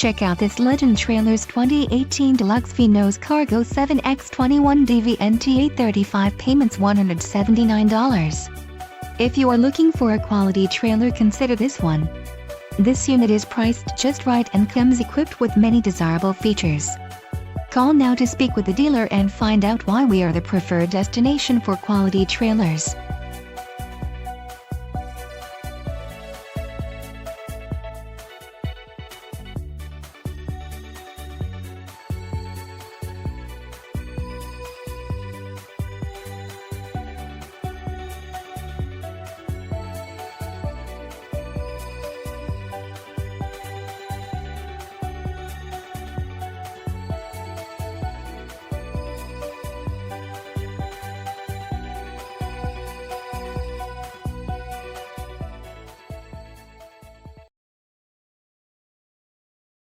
Check out this Legend Trailers 2018 Deluxe V-Nose Cargo 7X21DVNTA35 payments $179. If you are looking for a quality trailer, consider this one. This unit is priced just right and comes equipped with many desirable features. Call now to speak with the dealer and find out why we are the preferred destination for quality trailers.